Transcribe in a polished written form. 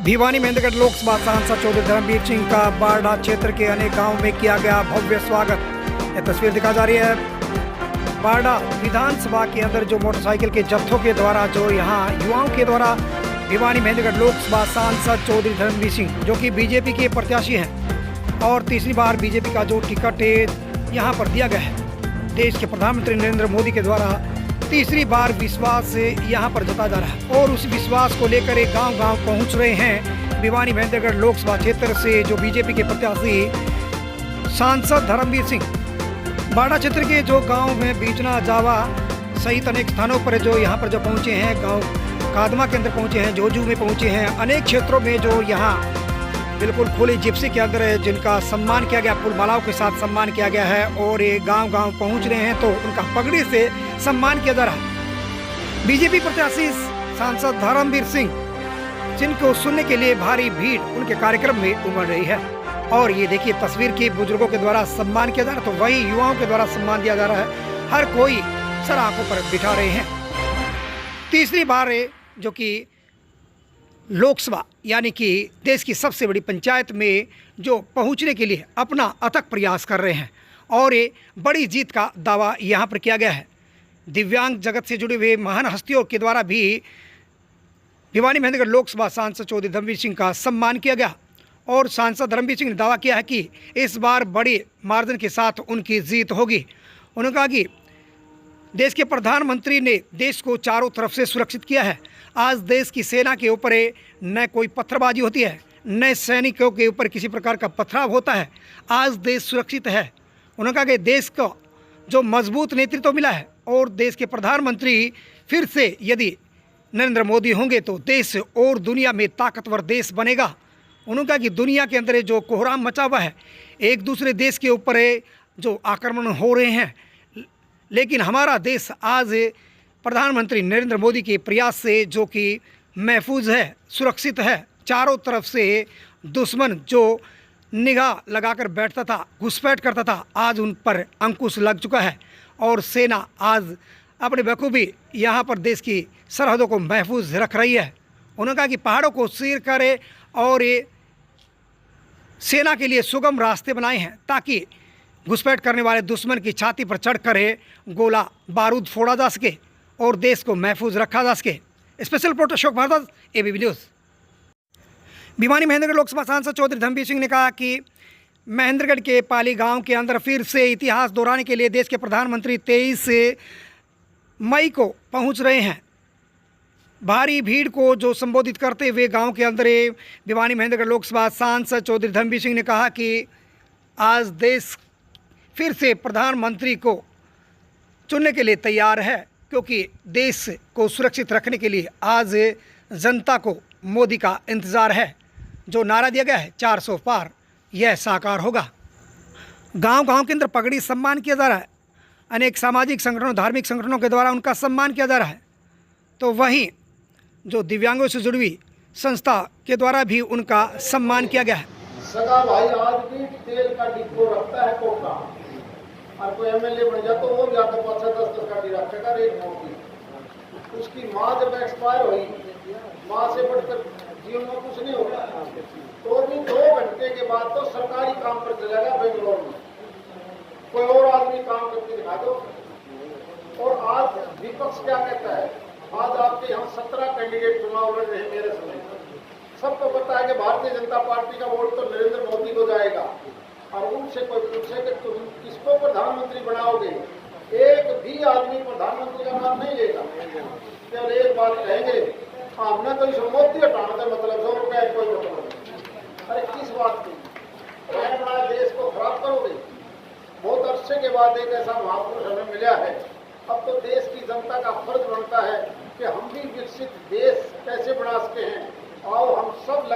भिवानी महेंद्रगढ़ लोकसभा सांसद चौधरी धर्मवीर सिंह का बारडा क्षेत्र के अनेक गांवों में किया गया भव्य स्वागत। यह तस्वीर दिखा जा रही है बारडा विधानसभा के अंदर जो मोटरसाइकिल के जत्थों के द्वारा जो यहाँ युवाओं के द्वारा भिवानी महेंद्रगढ़ लोकसभा सांसद चौधरी धर्मवीर सिंह जो कि बीजेपी के प्रत्याशी हैं और तीसरी बार बीजेपी का जो टिकट यहाँ पर दिया गया है, देश के प्रधानमंत्री नरेंद्र मोदी के द्वारा तीसरी बार विश्वास यहाँ पर जताया जा रहा है और उस विश्वास को लेकर एक गांव-गांव पहुंच रहे हैं भिवानी महेंद्रगढ़ लोकसभा क्षेत्र से जो बीजेपी के प्रत्याशी सांसद धर्मवीर सिंह। बारडा क्षेत्र के जो गांव में बीजना जावा सहित अनेक स्थानों पर जो यहाँ पर जो पहुँचे हैं, गाँव कादमा के अंदर पहुँचे हैं, जोजू में पहुँचे हैं, अनेक क्षेत्रों में जो यहाँ बिल्कुल खुली जिप्सी के अंदर है जिनका सम्मान किया गया, फूल मालाओं के साथ सम्मान किया गया है और ये गांव-गांव पहुंच रहे हैं तो उनका पगड़ी से सम्मान किया जा रहा है। बीजेपी प्रत्याशी सांसद धर्मवीर सिंह जिनको सुनने के लिए भारी भीड़ उनके कार्यक्रम में उमड़ रही है और ये देखिए तस्वीर के बुजुर्गों के द्वारा सम्मान किया जा रहा है तो वही युवाओं के द्वारा सम्मान दिया जा रहा है। हर कोई सर आंखों पर बिठा रहे हैं। तीसरी बार जो कि लोकसभा यानी कि देश की सबसे बड़ी पंचायत में जो पहुंचने के लिए अपना अथक प्रयास कर रहे हैं और ये बड़ी जीत का दावा यहां पर किया गया है। दिव्यांग जगत से जुड़े हुए महान हस्तियों के द्वारा भी भिवानी महेंद्रगढ़ लोकसभा सांसद चौधरी धर्मवीर सिंह का सम्मान किया गया और सांसद धर्मवीर सिंह ने दावा किया है कि इस बार बड़े मार्जिन के साथ उनकी जीत होगी। उन्होंने कहा कि देश के प्रधानमंत्री ने देश को चारों तरफ से सुरक्षित किया है। आज देश की सेना के ऊपर न कोई पत्थरबाजी होती है, न सैनिकों के ऊपर किसी प्रकार का पथराव होता है। आज देश सुरक्षित है। उन्होंने कहा कि देश को जो मजबूत नेतृत्व मिला है और देश के प्रधानमंत्री फिर से यदि नरेंद्र मोदी होंगे तो देश और दुनिया में ताकतवर देश बनेगा। उन्होंने कहा कि दुनिया के अंदर जो कोहराम मचा हुआ है, एक दूसरे देश के ऊपर जो आक्रमण हो रहे हैं, लेकिन हमारा देश आज प्रधानमंत्री नरेंद्र मोदी के प्रयास से जो कि महफूज है, सुरक्षित है। चारों तरफ से दुश्मन जो निगाह लगाकर बैठता था, घुसपैठ करता था, आज उन पर अंकुश लग चुका है और सेना आज अपने बखूबी यहाँ पर देश की सरहदों को महफूज रख रही है। उन्होंने कहा कि पहाड़ों को चीर करे और ये सेना के लिए सुगम रास्ते बनाए हैं ताकि घुसपैठ करने वाले दुश्मन की छाती पर चढ़कर गोला बारूद फोड़ा जा सके और देश को महफूज रखा जा सके। Special reporter Ashok Bhardwaj, ABP news. Bhiwani Mahendragarh Lok Sabha सांसद चौधरी धर्मवीर सिंह ने कहा कि महेंद्रगढ़ के पाली गांव के अंदर फिर से इतिहास दोहराने के लिए देश के प्रधानमंत्री 23 मई को पहुंच रहे हैं। भारी भीड़ को जो संबोधित करते हुए गांव के अंदर भिवानी महेंद्रगढ़ लोकसभा सांसद चौधरी धर्मवीर सिंह ने कहा कि आज देश फिर से प्रधानमंत्री को चुनने के लिए तैयार है क्योंकि देश को सुरक्षित रखने के लिए आज जनता को मोदी का इंतज़ार है। जो नारा दिया गया है 400 पार, यह साकार होगा। गांव-गांव के अंदर पगड़ी सम्मान किया जा रहा है। अनेक सामाजिक संगठनों, धार्मिक संगठनों के द्वारा उनका सम्मान किया जा रहा है तो वहीं जो दिव्यांगों से जुड़ी हुई संस्था के द्वारा भी उनका सम्मान किया गया है। सगा भाई आज भी तेल का डिब्बो रखता है कोका और कोई एमएलए बन जाता तो वो भी आता 5-10 का डिब्बा रखेगा रेट मोटी। उसकी माँ जब एक्सपायर हुई, माँ से बढ़कर जीवन में कुछ नहीं होगा तो भी 2 घंटे के बाद तो सरकारी काम पर चलेगा बेंगलोर में, कोई और आदमी काम करके दिखा दो। और आज विपक्ष क्या कहता है, आज आपके यहाँ 17 कैंडिडेट चुनाव लड़ रहे हैं मेरे समय। सबको पता है कि भारतीय जनता पार्टी का वोट तो नरेंद्र मोदी को जाएगा और उनसे कोई पूछे कि तुम किसको प्रधानमंत्री बनाओगे, एक भी आदमी प्रधानमंत्री का नाम नहीं लेगा। केवल एक बात कहेंगे, हमने तो इस मोदी हटाना था, मतलब 100 रुपये कोई मतलब। अरे किस बात की बड़ा देश को खराब करोगे। बहुत अरसे के बाद एक ऐसा महापुरुष हमें मिला है। अब तो देश की जनता का फर्ज बनता है कि हम भी विकसित देश कैसे बना सकते हैं। आओ हम सब